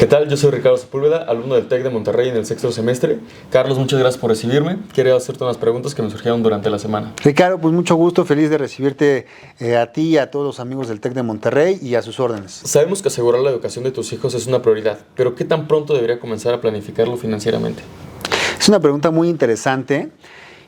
¿Qué tal? Yo soy Ricardo Sepúlveda, alumno del TEC de Monterrey en el sexto semestre. Carlos, muchas gracias por recibirme. Quería hacerte unas preguntas que me surgieron durante la semana. Ricardo, pues mucho gusto, feliz de recibirte a ti y a todos los amigos del TEC de Monterrey y a sus órdenes. Sabemos que asegurar la educación de tus hijos es una prioridad, pero ¿qué tan pronto debería comenzar a planificarlo financieramente? Es una pregunta muy interesante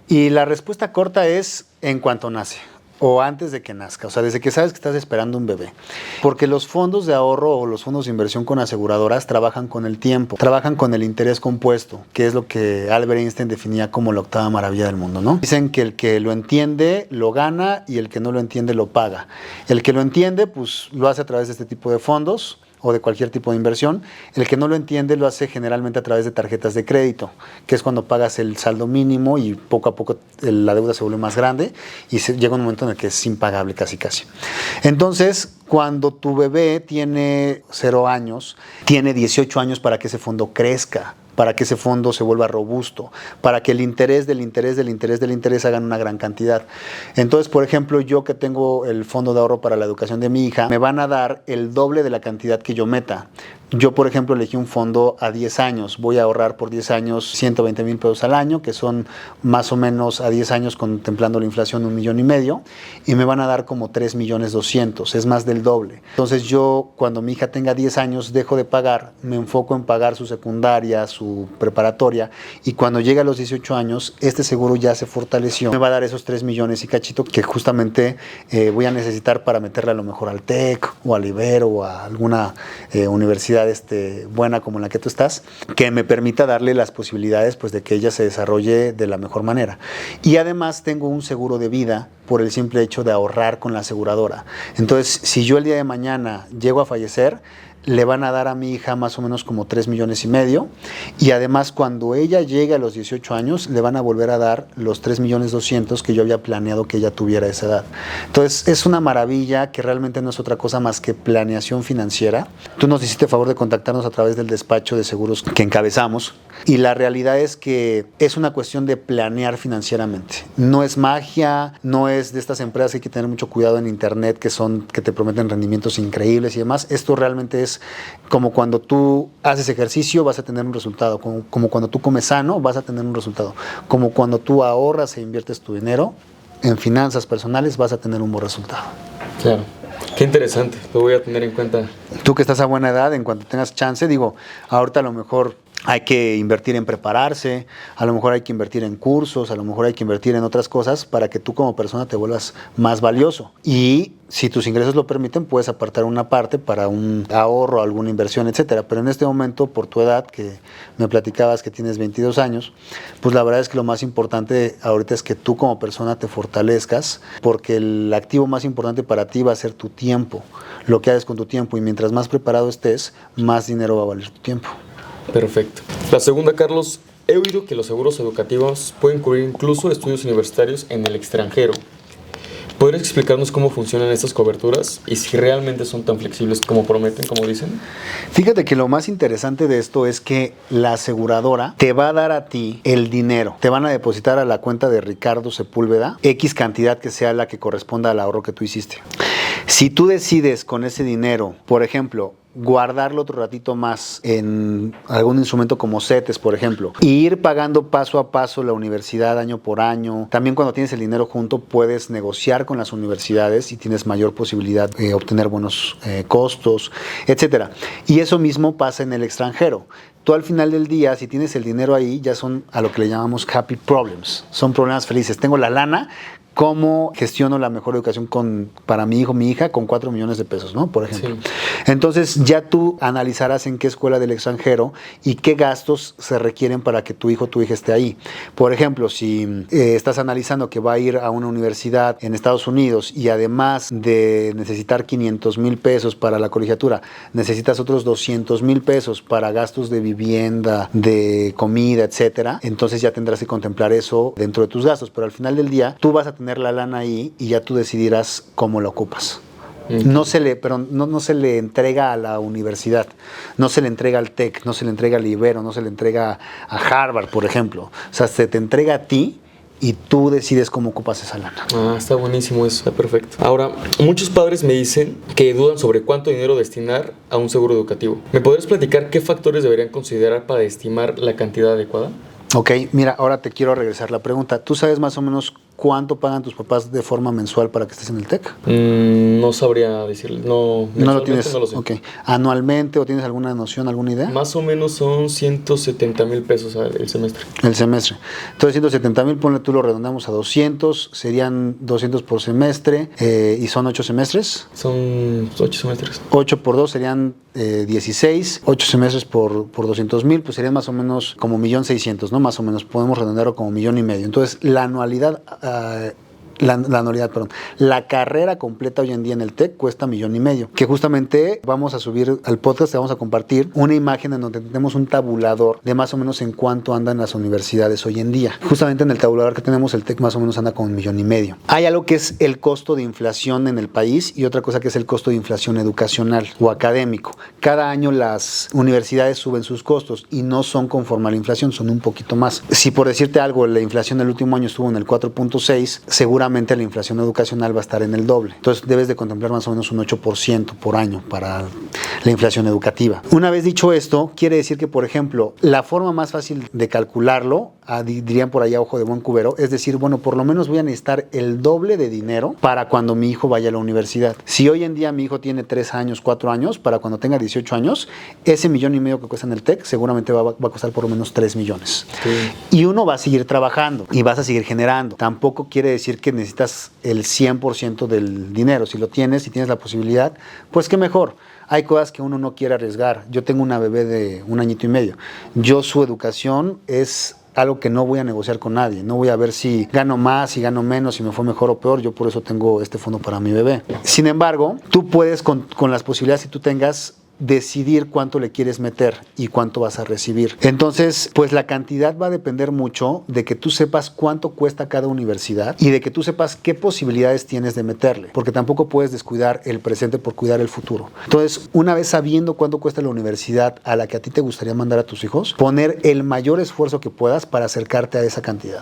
y la respuesta corta es en cuanto nace. O antes de que nazca, o sea, desde que sabes que estás esperando un bebé. Porque los fondos de ahorro o los fondos de inversión con aseguradoras trabajan con el tiempo, trabajan con el interés compuesto, que es lo que Albert Einstein definía como la octava maravilla del mundo, ¿no? Dicen que el que lo entiende lo gana y el que no lo entiende lo paga. El que lo entiende, pues lo hace a través de este tipo de fondos o de cualquier tipo de inversión. El que no lo entiende lo hace generalmente a través de tarjetas de crédito, que es cuando pagas el saldo mínimo y poco a poco la deuda se vuelve más grande y llega un momento en el que es impagable casi. Entonces, cuando tu bebé tiene 0 años, tiene 18 años para que ese fondo crezca, para que ese fondo se vuelva robusto, para que el interés hagan una gran cantidad. Entonces, por ejemplo, yo que tengo el fondo de ahorro para la educación de mi hija, me van a dar el doble de la cantidad que yo meta. Yo, por ejemplo, elegí un fondo a 10 años. Voy a ahorrar por 10 años 120,000 pesos al año, que son más o menos a 10 años contemplando la inflación 1,5 millones, y me van a dar como 3,200,000. Es más del doble. Entonces yo, cuando mi hija tenga 10 años, dejo de pagar, me enfoco en pagar su secundaria, su preparatoria, y cuando llegue a los 18 años, este seguro ya se fortaleció. Me va a dar esos 3 millones y cachito que justamente voy a necesitar para meterla a lo mejor al TEC o al Ibero o a alguna universidad buena como la que tú estás, que me permita darle las posibilidades pues de que ella se desarrolle de la mejor manera. Y además tengo un seguro de vida por el simple hecho de ahorrar con la aseguradora. Entonces, si yo el día de mañana llego a fallecer, le van a dar a mi hija más o menos como 3,5 millones, y además cuando ella llegue a los 18 años le van a volver a dar los 3,200,000 que yo había planeado que ella tuviera a esa edad. Entonces es una maravilla que realmente no es otra cosa más que planeación financiera. Tú nos hiciste favor de contactarnos a través del despacho de seguros que encabezamos, y la realidad es que es una cuestión de planear financieramente. No es magia, no es de estas empresas que hay que tener mucho cuidado en internet que te prometen rendimientos increíbles y demás. Esto realmente es como cuando tú haces ejercicio vas a tener un resultado, como cuando tú comes sano vas a tener un resultado, como cuando tú ahorras e inviertes tu dinero en finanzas personales vas a tener un buen resultado. Claro. Qué interesante, lo voy a tener en cuenta. Tú que estás a buena edad, en cuanto tengas chance, ahorita a lo mejor hay que invertir en prepararse, a lo mejor hay que invertir en cursos, a lo mejor hay que invertir en otras cosas para que tú como persona te vuelvas más valioso. Y si tus ingresos lo permiten, puedes apartar una parte para un ahorro, alguna inversión, etcétera. Pero en este momento, por tu edad, que me platicabas que tienes 22 años, pues la verdad es que lo más importante ahorita es que tú como persona te fortalezcas, porque el activo más importante para ti va a ser tu tiempo, lo que haces con tu tiempo, y mientras más preparado estés, más dinero va a valer tu tiempo. Perfecto. La segunda, Carlos, he oído que los seguros educativos pueden cubrir incluso estudios universitarios en el extranjero. ¿Podrías explicarnos cómo funcionan estas coberturas y si realmente son tan flexibles como prometen, como dicen? Fíjate que lo más interesante de esto es que la aseguradora te va a dar a ti el dinero. Te van a depositar a la cuenta de Ricardo Sepúlveda X cantidad que sea la que corresponda al ahorro que tú hiciste. Si tú decides con ese dinero, por ejemplo, guardarlo otro ratito más en algún instrumento como CETES, por ejemplo, y ir pagando paso a paso la universidad año por año. También cuando tienes el dinero junto puedes negociar con las universidades y tienes mayor posibilidad de obtener buenos costos, etcétera. Y eso mismo pasa en el extranjero. Tú al final del día, si tienes el dinero ahí, ya son a lo que le llamamos happy problems. Son problemas felices. Tengo la lana, ¿cómo gestiono la mejor educación para mi hijo, mi hija, con 4 millones de pesos, ¿no? Por ejemplo. Sí. Entonces ya tú analizarás en qué escuela del extranjero y qué gastos se requieren para que tu hijo o tu hija esté ahí. Por ejemplo, si estás analizando que va a ir a una universidad en Estados Unidos y además de necesitar 500,000 pesos para la colegiatura, necesitas otros 200,000 pesos para gastos de vivienda, de comida, etcétera, entonces ya tendrás que contemplar eso dentro de tus gastos. Pero al final del día, tú vas a tener la lana ahí y ya tú decidirás cómo la ocupas. No se le entrega a la universidad, no se le entrega al TEC, no se le entrega al Ibero, no se le entrega a Harvard, por ejemplo. O sea, se te entrega a ti y tú decides cómo ocupas esa lana. Ah, está buenísimo eso, está perfecto. Ahora, muchos padres me dicen que dudan sobre cuánto dinero destinar a un seguro educativo. ¿Me podrías platicar qué factores deberían considerar para estimar la cantidad adecuada? Ok, mira, ahora te quiero regresar la pregunta. ¿Tú sabes más o menos cuánto pagan tus papás de forma mensual para que estés en el TEC? No sabría decirle. No lo tienes. No lo sé. Ok. ¿Anualmente o tienes alguna noción, alguna idea? Más o menos son 170,000 pesos el semestre. El semestre. Entonces, 170,000, ponle tú, lo redondamos a 200, serían 200 por semestre, y son 8 semestres. Son 8 semestres. 8 por 2 serían 16, 8 semestres por 200,000, pues serían más o menos como 1,600,000, ¿no? Más o menos, podemos redondearlo como 1,500,000. Entonces, la anualidad, la carrera completa hoy en día en el TEC cuesta 1,500,000, que justamente vamos a subir al podcast, te vamos a compartir una imagen en donde tenemos un tabulador de más o menos en cuánto andan las universidades hoy en día. Justamente en el tabulador que tenemos, el TEC más o menos anda con 1,500,000. Hay algo que es el costo de inflación en el país y otra cosa que es el costo de inflación educacional o académico. Cada año las universidades suben sus costos y no son conforme a la inflación, son un poquito más. Si por decirte algo, la inflación del último año estuvo en el 4.6, seguramente la inflación educacional va a estar en el doble. Entonces debes de contemplar más o menos un 8% por año para la inflación educativa. Una vez dicho esto, quiere decir que, por ejemplo, la forma más fácil de calcularlo, dirían por allá ojo de buen cubero, es decir, bueno, por lo menos voy a necesitar el doble de dinero para cuando mi hijo vaya a la universidad. Si hoy en día mi hijo tiene 3 años, 4 años, para cuando tenga 18 años, ese 1,500,000 que cuesta en el TEC seguramente va a costar por lo menos 3 millones. Sí. Y uno va a seguir trabajando y vas a seguir generando. Tampoco quiere decir que necesitas el 100% del dinero. Si lo tienes, si tienes la posibilidad, pues qué mejor. Hay cosas que uno no quiere arriesgar. Yo tengo una bebé de 1 añito y medio. Su educación es algo que no voy a negociar con nadie. No voy a ver si gano más, si gano menos, si me fue mejor o peor. Yo por eso tengo este fondo para mi bebé. Sin embargo, tú puedes, con las posibilidades que tú tengas, decidir cuánto le quieres meter y cuánto vas a recibir. Entonces, pues la cantidad va a depender mucho de que tú sepas cuánto cuesta cada universidad y de que tú sepas qué posibilidades tienes de meterle, porque tampoco puedes descuidar el presente por cuidar el futuro. Entonces, una vez sabiendo cuánto cuesta la universidad a la que a ti te gustaría mandar a tus hijos, poner el mayor esfuerzo que puedas para acercarte a esa cantidad.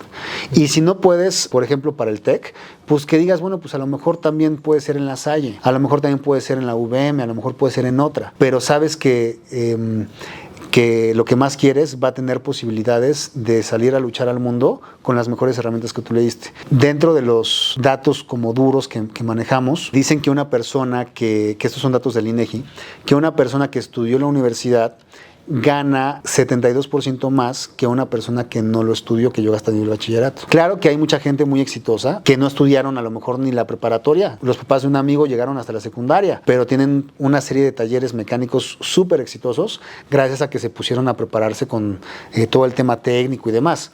Y si no puedes, por ejemplo, para el TEC, pues que digas, bueno, pues a lo mejor también puede ser en la Salle, a lo mejor también puede ser en la UVM, a lo mejor puede ser en otra, pero sabes que lo que más quieres va a tener posibilidades de salir a luchar al mundo con las mejores herramientas que tú le diste. Dentro de los datos como duros que manejamos, dicen que una persona que estos son datos del INEGI, que una persona que estudió en la universidad gana 72% más que una persona que no lo estudió, que llegó hasta el bachillerato. Claro que hay mucha gente muy exitosa que no estudiaron a lo mejor ni la preparatoria. Los papás de un amigo llegaron hasta la secundaria, pero tienen una serie de talleres mecánicos súper exitosos gracias a que se pusieron a prepararse con todo el tema técnico y demás.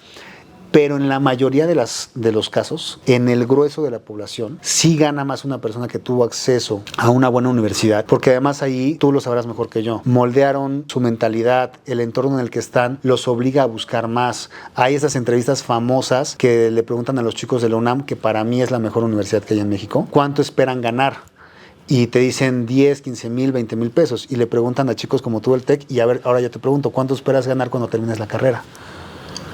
Pero en la mayoría de los casos, en el grueso de la población, sí gana más una persona que tuvo acceso a una buena universidad, porque además ahí, tú lo sabrás mejor que yo, moldearon su mentalidad, el entorno en el que están, los obliga a buscar más. Hay esas entrevistas famosas que le preguntan a los chicos de la UNAM, que para mí es la mejor universidad que hay en México, ¿cuánto esperan ganar? Y te dicen 10, 15,000, 20,000 pesos. Y le preguntan a chicos como tú del TEC, y a ver, ahora yo te pregunto, ¿cuánto esperas ganar cuando termines la carrera?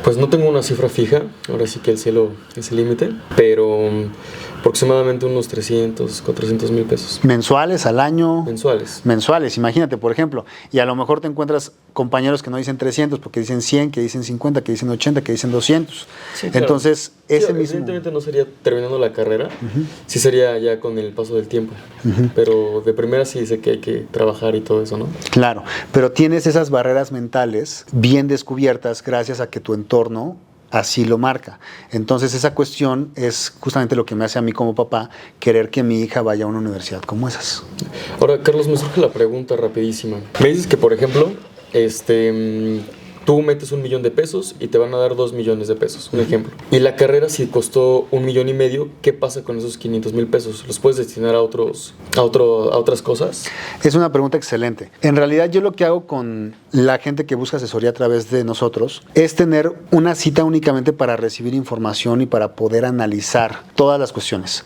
Pues no tengo una cifra fija, ahora sí que el cielo es el límite, pero aproximadamente unos 300, 400,000 pesos. ¿Mensuales, al año? Mensuales, imagínate, por ejemplo, y a lo mejor te encuentras compañeros que no dicen 300, porque dicen 100, que dicen 50, que dicen 80, que dicen 200. Sí, claro. Entonces, ese mismo... Evidentemente no sería terminando la carrera, sí sería ya con el paso del tiempo, pero de primera sí sé que hay que trabajar y todo eso, ¿no? Claro, pero tienes esas barreras mentales bien descubiertas gracias a que tu entorno así lo marca. Entonces esa cuestión es justamente lo que me hace a mí como papá querer que mi hija vaya a una universidad como esas. Ahora, Carlos, me surge la pregunta rapidísima. Me dices que, por ejemplo, tú metes 1,000,000 de pesos y te van a dar 2 millones de pesos, un ejemplo. Y la carrera, si costó 1,500,000, ¿qué pasa con esos 500,000 pesos? ¿Los puedes destinar a otras cosas? Es una pregunta excelente. En realidad, yo lo que hago con la gente que busca asesoría a través de nosotros es tener una cita únicamente para recibir información y para poder analizar todas las cuestiones.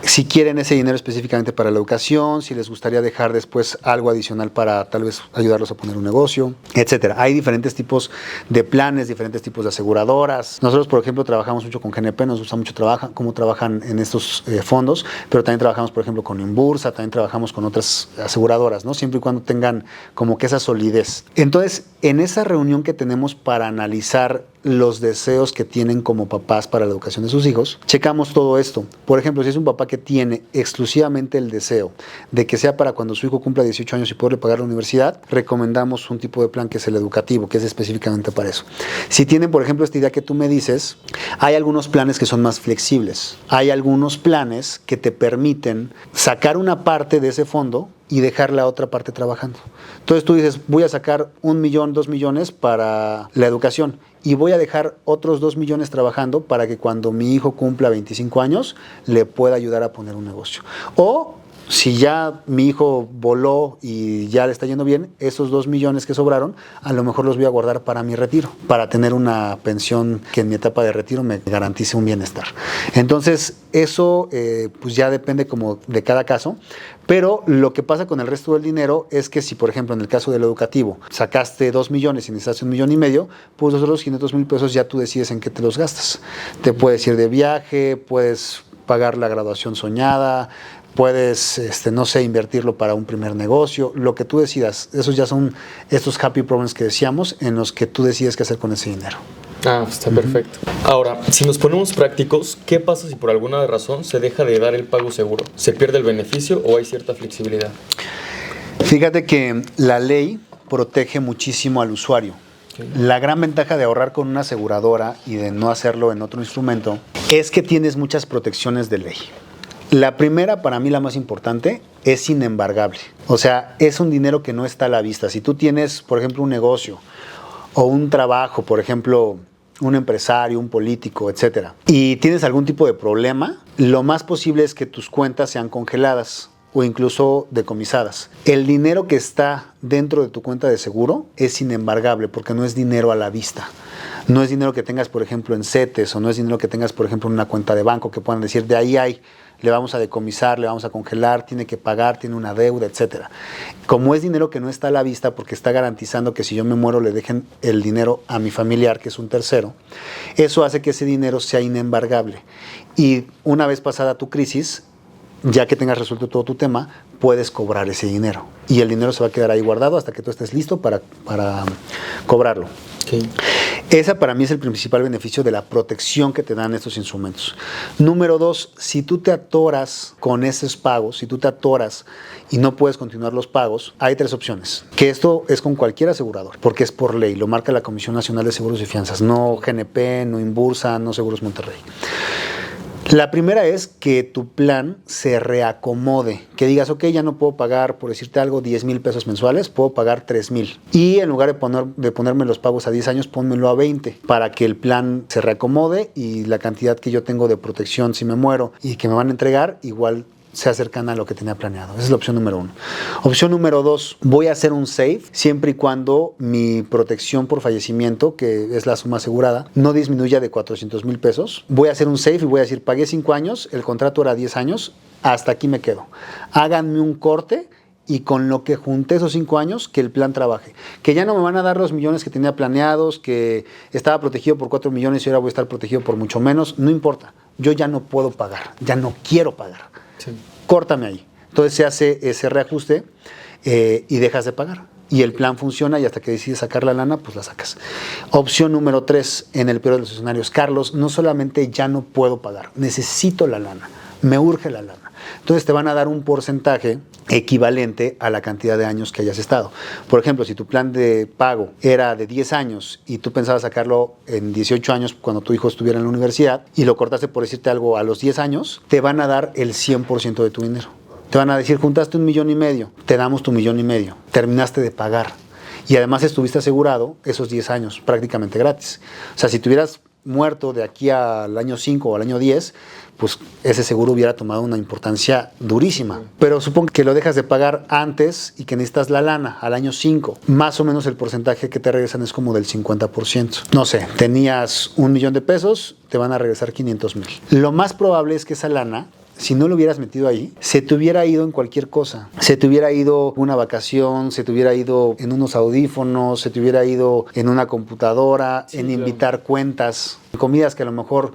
Si quieren ese dinero específicamente para la educación, si les gustaría dejar después algo adicional para tal vez ayudarlos a poner un negocio, etcétera. Hay diferentes tipos tipos de planes, diferentes tipos de aseguradoras. Nosotros, por ejemplo, trabajamos mucho con GNP, nos gusta mucho cómo trabajan en estos fondos, pero también trabajamos, por ejemplo, con Inbursa, también trabajamos con otras aseguradoras, ¿no? Siempre y cuando tengan como que esa solidez. Entonces, en esa reunión que tenemos para analizar los deseos que tienen como papás para la educación de sus hijos, checamos todo esto. Por ejemplo, si es un papá que tiene exclusivamente el deseo de que sea para cuando su hijo cumpla 18 años y poderle pagar la universidad, recomendamos un tipo de plan que es el educativo, que es específicamente para eso. Si tienen, por ejemplo, esta idea que tú me dices, hay algunos planes que son más flexibles. Hay algunos planes que te permiten sacar una parte de ese fondo y dejar la otra parte trabajando. Entonces tú dices, voy a sacar 1 millón, 2 millones para la educación y voy a dejar otros 2 millones trabajando para que cuando mi hijo cumpla 25 años le pueda ayudar a poner un negocio. O si ya mi hijo voló y ya le está yendo bien, esos 2 millones que sobraron, a lo mejor los voy a guardar para mi retiro, para tener una pensión que en mi etapa de retiro me garantice un bienestar. Entonces, eso pues ya depende como de cada caso, pero lo que pasa con el resto del dinero es que si, por ejemplo, en el caso del educativo, sacaste 2 millones y necesitaste 1,5 millones, pues los otros 500,000 pesos ya tú decides en qué te los gastas. Te puedes ir de viaje, puedes pagar la graduación soñada, puedes, no sé, invertirlo para un primer negocio, lo que tú decidas. Esos ya son estos happy problems que decíamos, en los que tú decides qué hacer con ese dinero. Ah, está perfecto. Ahora, si nos ponemos prácticos, ¿qué pasa si por alguna razón se deja de dar el pago seguro? ¿Se pierde el beneficio o hay cierta flexibilidad? Fíjate que la ley protege muchísimo al usuario. La gran ventaja de ahorrar con una aseguradora y de no hacerlo en otro instrumento es que tienes muchas protecciones de ley. La primera, para mí la más importante, es inembargable. O sea, es un dinero que no está a la vista. Si tú tienes, por ejemplo, un negocio o un trabajo, por ejemplo, un empresario, un político, etcétera, y tienes algún tipo de problema, lo más posible es que tus cuentas sean congeladas o incluso decomisadas. El dinero que está dentro de tu cuenta de seguro es inembargable porque no es dinero a la vista. No es dinero que tengas, por ejemplo, en CETES, o no es dinero que tengas, por ejemplo, en una cuenta de banco que puedan decir, de ahí hay, le vamos a decomisar, le vamos a congelar, tiene que pagar, tiene una deuda, etcétera. Como es dinero que no está a la vista porque está garantizando que si yo me muero le dejen el dinero a mi familiar, que es un tercero, eso hace que ese dinero sea inembargable. Y una vez pasada tu crisis, ya que tengas resuelto todo tu tema, puedes cobrar ese dinero. Y el dinero se va a quedar ahí guardado hasta que tú estés listo para cobrarlo. Okay. Esa para mí es el principal beneficio de la protección que te dan estos instrumentos. Número 2, si tú te atoras con esos pagos, si tú te atoras y no puedes continuar los pagos, hay 3 opciones. Que esto es con cualquier asegurador, porque es por ley, lo marca la Comisión Nacional de Seguros y Fianzas, no GNP, no Inbursa, no Seguros Monterrey. La primera es que tu plan se reacomode, que digas, ok, ya no puedo pagar, por decirte algo, 10,000 pesos mensuales, puedo pagar 3,000. Y en lugar de ponerme los pagos a 10 años, pónmelo a 20, para que el plan se reacomode y la cantidad que yo tengo de protección si me muero y que me van a entregar, igual sea cercana a lo que tenía planeado. Esa es la opción número 1. Opción número 2, voy a hacer un SAVE siempre y cuando mi protección por fallecimiento, que es la suma asegurada, no disminuya de 400,000 pesos. Voy a hacer un SAVE y voy a decir, pagué 5 años, el contrato era 10 años, hasta aquí me quedo. Háganme un corte y con lo que junté esos 5 años, que el plan trabaje. Que ya no me van a dar los millones que tenía planeados, que estaba protegido por 4 millones y ahora voy a estar protegido por mucho menos, no importa. Yo ya no puedo pagar, ya no quiero pagar. Sí. Córtame ahí. Entonces se hace ese reajuste y dejas de pagar. Y el plan funciona y hasta que decides sacar la lana, pues la sacas. Opción número 3, en el peor de los escenarios. Carlos, no solamente ya no puedo pagar, necesito la lana, me urge la lana. Entonces te van a dar un porcentaje equivalente a la cantidad de años que hayas estado. Por ejemplo, si tu plan de pago era de 10 años y tú pensabas sacarlo en 18 años cuando tu hijo estuviera en la universidad y lo cortaste, por decirte algo, a los 10 años, te van a dar el 100% de tu dinero. Te van a decir, juntaste 1,5 millones, te damos tu 1,5 millones, terminaste de pagar. Y además estuviste asegurado esos 10 años prácticamente gratis. O sea, si tuvieras muerto de aquí al año 5 o al año 10, pues ese seguro hubiera tomado una importancia durísima. Pero supongo que lo dejas de pagar antes y que necesitas la lana al año 5. Más o menos el porcentaje que te regresan es como del 50%. No sé, tenías 1 millón de pesos, te van a regresar 500,000. Lo más probable es que esa lana si no lo hubieras metido ahí, se te hubiera ido en cualquier cosa. Se te hubiera ido una vacación, se te hubiera ido en unos audífonos, se te hubiera ido en una computadora, Sí, en claro. invitar cuentas, comidas que a lo mejor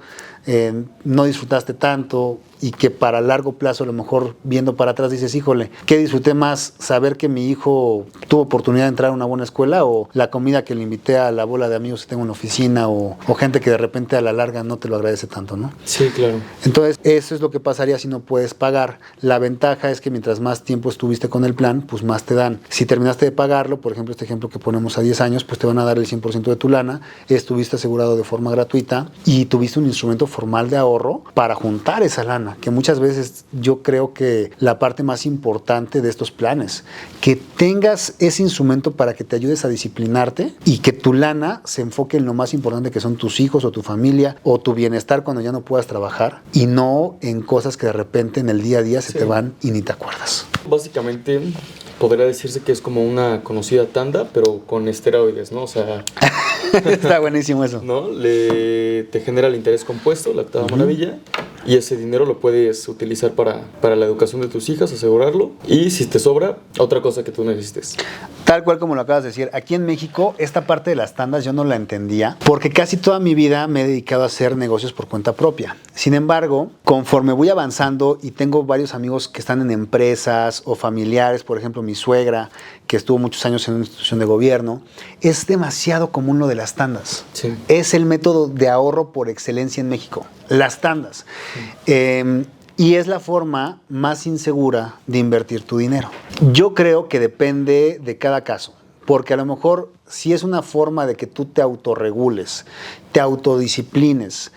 no disfrutaste tanto y que para largo plazo a lo mejor viendo para atrás dices, híjole, ¿qué disfruté más? ¿Saber que mi hijo tuvo oportunidad de entrar a una buena escuela o la comida que le invité a la bola de amigos que tengo en la oficina o gente que de repente a la larga no te lo agradece tanto, ¿no? Sí, claro. Entonces, eso es lo que pasaría si no puedes pagar. La ventaja es que mientras más tiempo estuviste con el plan, pues más te dan. Si terminaste de pagarlo, por ejemplo, este ejemplo que ponemos a 10 años, pues te van a dar el 100% de tu lana, estuviste asegurado de forma gratuita y tuviste un instrumento formal de ahorro para juntar esa lana, que muchas veces yo creo que la parte más importante de estos planes, que tengas ese instrumento para que te ayudes a disciplinarte y que tu lana se enfoque en lo más importante que son tus hijos o tu familia o tu bienestar cuando ya no puedas trabajar y no en cosas que de repente en el día a día se Sí. te van y ni te acuerdas. Básicamente podría decirse que es como una conocida tanda, pero con esteroides, ¿no? O sea, Está buenísimo eso. ¿no? Te genera el interés compuesto, la octava maravilla, y ese dinero lo puedes utilizar para la educación de tus hijas, asegurarlo, y si te sobra, otra cosa que tú necesites. Tal cual como lo acabas de decir, aquí en México esta parte de las tandas yo no la entendía porque casi toda mi vida me he dedicado a hacer negocios por cuenta propia. Sin embargo, conforme voy avanzando y tengo varios amigos que están en empresas o familiares, por ejemplo mi suegra que estuvo muchos años en una institución de gobierno, es demasiado común lo de las tandas. Sí. Es el método de ahorro por excelencia en México, las tandas. Y es la forma más insegura de invertir tu dinero. Yo creo que depende de cada caso, porque a lo mejor si es una forma de que tú te autorregules, te autodisciplines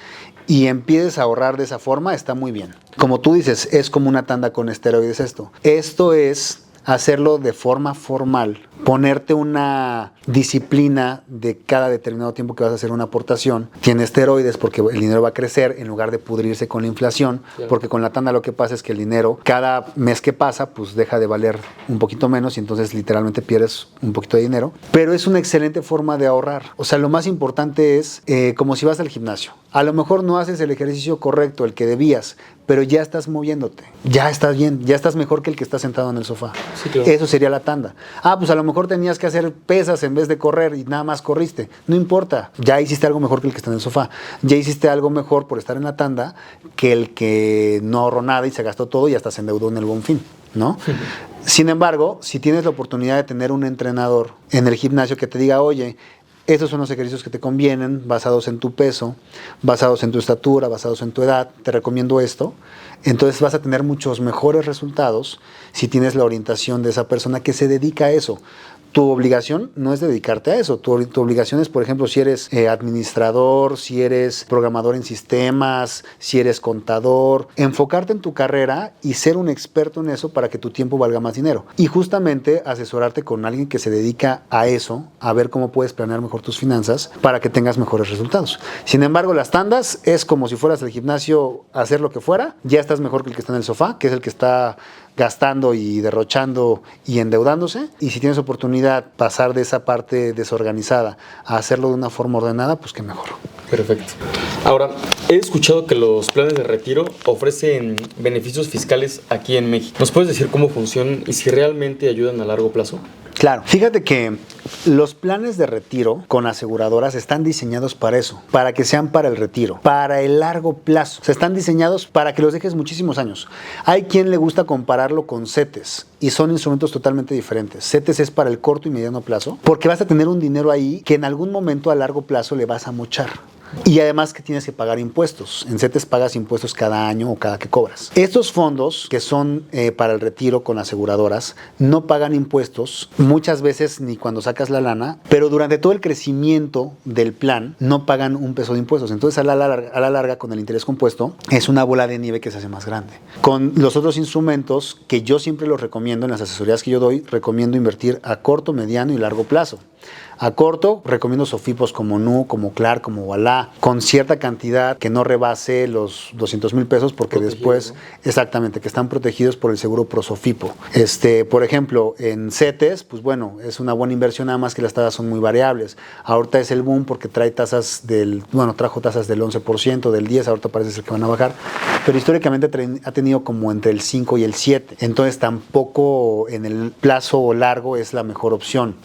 y empieces a ahorrar de esa forma, está muy bien. Como tú dices, es como una tanda con esteroides esto. Esto es hacerlo de forma formal, ponerte una disciplina de cada determinado tiempo que vas a hacer una aportación. Tiene esteroides porque el dinero va a crecer en lugar de pudrirse con la inflación, Claro. porque con la tanda lo que pasa es que el dinero cada mes que pasa pues deja de valer un poquito menos y entonces literalmente pierdes un poquito de dinero, pero es una excelente forma de ahorrar. O sea, lo más importante es como si vas al gimnasio. A lo mejor no haces el ejercicio correcto, el que debías, pero ya estás moviéndote, ya estás bien, ya estás mejor que el que está sentado en el sofá. Sí, claro. Eso sería la tanda. Pues a lo mejor tenías que hacer pesas en vez de correr y nada más corriste. No importa, ya hiciste algo mejor que el que está en el sofá. Ya hiciste algo mejor por estar en la tanda que el que no ahorró nada y se gastó todo y hasta se endeudó en el Buen Fin, ¿no? Sin embargo, si tienes la oportunidad de tener un entrenador en el gimnasio que te diga, oye, estos son los ejercicios que te convienen, basados en tu peso, basados en tu estatura, basados en tu edad, te recomiendo esto. Entonces vas a tener muchos mejores resultados si tienes la orientación de esa persona que se dedica a eso. Tu obligación no es dedicarte a eso. Tu obligación es, por ejemplo, si eres administrador, si eres programador en sistemas, si eres contador, enfocarte en tu carrera y ser un experto en eso para que tu tiempo valga más dinero. Y justamente asesorarte con alguien que se dedica a eso, a ver cómo puedes planear mejor tus finanzas para que tengas mejores resultados. Sin embargo, las tandas es como si fueras al gimnasio a hacer lo que fuera, ya estás mejor que el que está en el sofá, que es el que está gastando y derrochando y endeudándose. Y si tienes oportunidad pasar de esa parte desorganizada a hacerlo de una forma ordenada, pues qué mejor. Perfecto. Ahora, he escuchado que los planes de retiro ofrecen beneficios fiscales aquí en México. ¿Nos puedes decir cómo funcionan y si realmente ayudan a largo plazo? Claro, fíjate que los planes de retiro con aseguradoras están diseñados para eso, para que sean para el retiro, para el largo plazo. O sea, están diseñados para que los dejes muchísimos años. Hay quien le gusta compararlo con CETES y son instrumentos totalmente diferentes. CETES es para el corto y mediano plazo porque vas a tener un dinero ahí que en algún momento a largo plazo le vas a mochar. Y además que tienes que pagar impuestos. En CETES pagas impuestos cada año o cada que cobras. Estos fondos que son para el retiro con aseguradoras no pagan impuestos muchas veces ni cuando sacas la lana, pero durante todo el crecimiento del plan no pagan un peso de impuestos. Entonces a la larga con el interés compuesto es una bola de nieve que se hace más grande. Con los otros instrumentos que yo siempre los recomiendo en las asesorías que yo doy, recomiendo invertir a corto, mediano y largo plazo. A corto, recomiendo Sofipos como Nu, como Clar, como Ualá, con cierta cantidad que no rebase los 200,000 pesos, porque después, exactamente, que están protegidos por el seguro Prosofipo. Por ejemplo, en CETES, pues bueno, es una buena inversión, nada más que las tasas son muy variables. Ahorita es el boom porque trajo tasas del 11%, del 10%, ahorita parece ser que van a bajar, pero históricamente ha tenido como entre el 5 y el 7, entonces tampoco en el plazo largo es la mejor opción.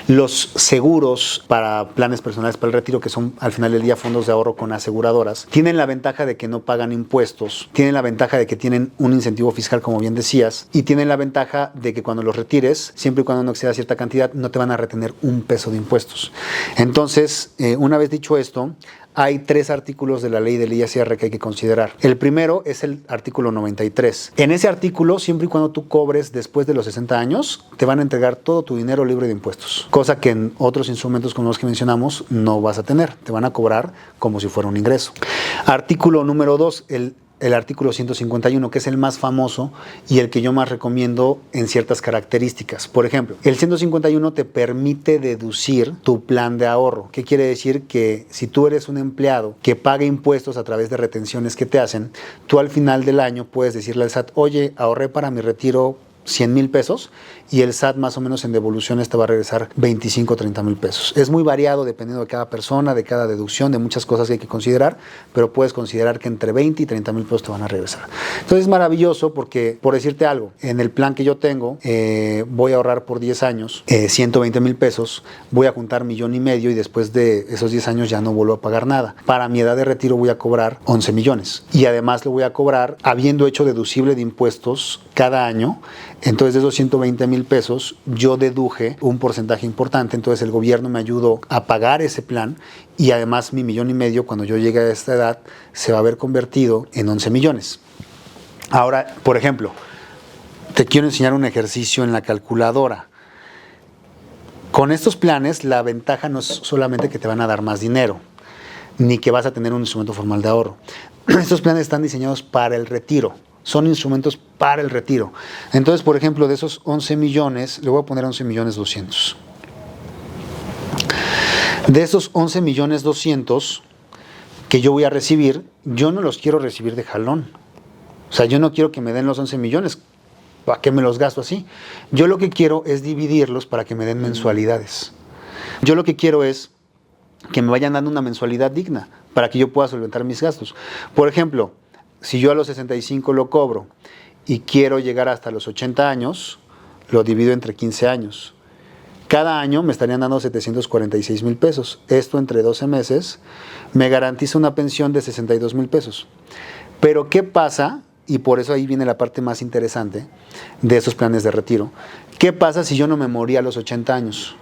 Los seguros para planes personales para el retiro, que son al final del día fondos de ahorro con aseguradoras, tienen la ventaja de que no pagan impuestos, tienen la ventaja de que tienen un incentivo fiscal, como bien decías, y tienen la ventaja de que cuando los retires, siempre y cuando no exceda cierta cantidad, no te van a retener un peso de impuestos. Entonces, una vez dicho esto, hay 3 artículos de la ley del ISR que hay que considerar. El primero es el artículo 93. En ese artículo, siempre y cuando tú cobres después de los 60 años, te van a entregar todo tu dinero libre de impuestos, cosa que en otros instrumentos como los que mencionamos no vas a tener. Te van a cobrar como si fuera un ingreso. Artículo número 2, el artículo 151, que es el más famoso y el que yo más recomiendo en ciertas características. Por ejemplo, el 151 te permite deducir tu plan de ahorro. ¿Qué quiere decir? Que si tú eres un empleado que paga impuestos a través de retenciones que te hacen, tú al final del año puedes decirle al SAT, oye, ahorré para mi retiro 100,000 pesos, y el SAT más o menos en devoluciones te va a regresar 25 o 30 mil pesos. Es muy variado dependiendo de cada persona, de cada deducción, de muchas cosas que hay que considerar, pero puedes considerar que entre 20 y 30 mil pesos te van a regresar. Entonces es maravilloso porque, por decirte algo, en el plan que yo tengo, voy a ahorrar por 10 años 120 mil pesos, voy a juntar 1,5 millones y después de esos 10 años ya no vuelvo a pagar nada. Para mi edad de retiro voy a cobrar 11 millones y además lo voy a cobrar habiendo hecho deducible de impuestos cada año. Entonces, de esos 120 mil pesos, yo deduje un porcentaje importante. Entonces, el gobierno me ayudó a pagar ese plan y además 1,5 millones, cuando yo llegue a esta edad, se va a haber convertido en 11 millones. Ahora, por ejemplo, te quiero enseñar un ejercicio en la calculadora. Con estos planes, la ventaja no es solamente que te van a dar más dinero, ni que vas a tener un instrumento formal de ahorro. Estos planes están diseñados para el retiro. Son instrumentos para el retiro. Entonces, por ejemplo, de esos 11 millones, le voy a poner 11 millones 200. De esos 11 millones 200 que yo voy a recibir, yo no los quiero recibir de jalón. O sea, yo no quiero que me den los 11 millones. ¿Para qué me los gasto así? Yo lo que quiero es dividirlos para que me den mensualidades. Yo lo que quiero es que me vayan dando una mensualidad digna para que yo pueda solventar mis gastos. Por ejemplo, si yo a los 65 lo cobro y quiero llegar hasta los 80 años, lo divido entre 15 años. Cada año me estarían dando 746 mil pesos. Esto entre 12 meses me garantiza una pensión de 62 mil pesos. Pero ¿qué pasa? Y por eso ahí viene la parte más interesante de esos planes de retiro. ¿Qué pasa si yo no me moría a los 80 años?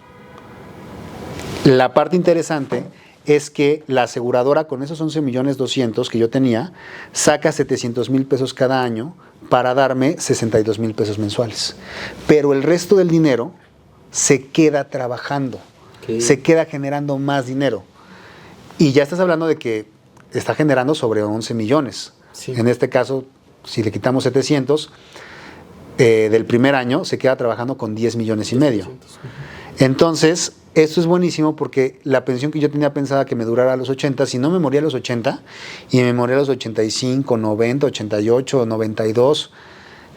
La parte interesante es que la aseguradora con esos 11 millones 200 que yo tenía, saca 700 mil pesos cada año para darme 62 mil pesos mensuales. Pero el resto del dinero se queda trabajando, se queda generando más dinero. Y ya estás hablando de que está generando sobre 11 millones. Sí. En este caso, si le quitamos 700, del primer año se queda trabajando con 10 millones y medio. Entonces, esto es buenísimo porque la pensión que yo tenía pensada que me durara a los 80, si no me moría a los 80 y me moría a los 85, 90, 88, 92,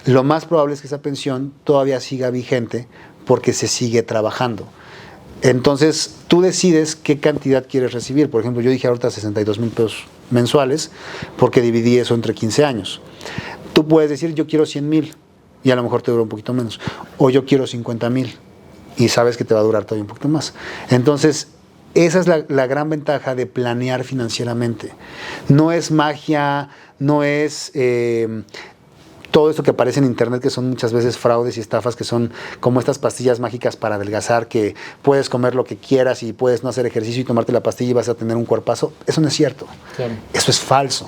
lo más probable es que esa pensión todavía siga vigente porque se sigue trabajando. Entonces, tú decides qué cantidad quieres recibir. Por ejemplo, yo dije ahorita 62 mil pesos mensuales porque dividí eso entre 15 años. Tú puedes decir, yo quiero 100 mil y a lo mejor te dura un poquito menos. O yo quiero 50 mil. Y sabes que te va a durar todavía un poquito más. Entonces, esa es la gran ventaja de planear financieramente. No es magia, no es todo esto que aparece en internet, que son muchas veces fraudes y estafas, que son como estas pastillas mágicas para adelgazar, que puedes comer lo que quieras y puedes no hacer ejercicio y tomarte la pastilla y vas a tener un cuerpazo. Eso no es cierto. Claro. Eso es falso.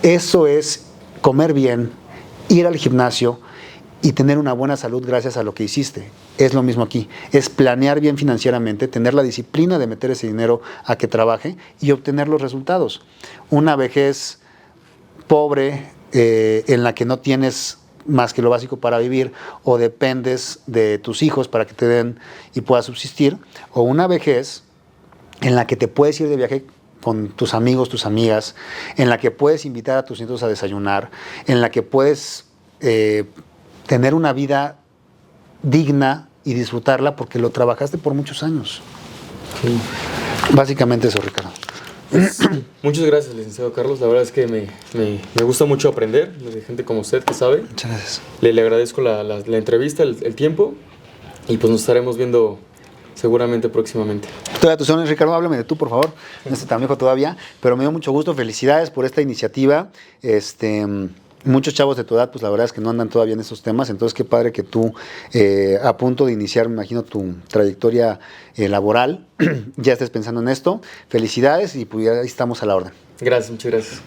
Eso es comer bien, ir al gimnasio y tener una buena salud gracias a lo que hiciste. Es lo mismo aquí. Es planear bien financieramente, tener la disciplina de meter ese dinero a que trabaje y obtener los resultados. Una vejez pobre en la que no tienes más que lo básico para vivir, o dependes de tus hijos para que te den y puedas subsistir, o una vejez en la que te puedes ir de viaje con tus amigos, tus amigas, en la que puedes invitar a tus nietos a desayunar, en la que puedes tener una vida digna y disfrutarla porque lo trabajaste por muchos años. Sí. Básicamente eso, Ricardo. Muchas gracias, licenciado Carlos. La verdad es que me gusta mucho aprender de gente como usted que sabe. Muchas gracias. Le agradezco la entrevista, el tiempo, y pues nos estaremos viendo seguramente próximamente. Estoy a tus órdenes, Ricardo. Háblame de tú, por favor. No estoy tan viejo todavía, pero me dio mucho gusto. Felicidades por esta iniciativa. Muchos chavos de tu edad, pues la verdad es que no andan todavía en esos temas. Entonces, qué padre que tú, a punto de iniciar, me imagino, tu trayectoria laboral, ya estés pensando en esto. Felicidades y pues ya estamos a la orden. Gracias, muchas gracias.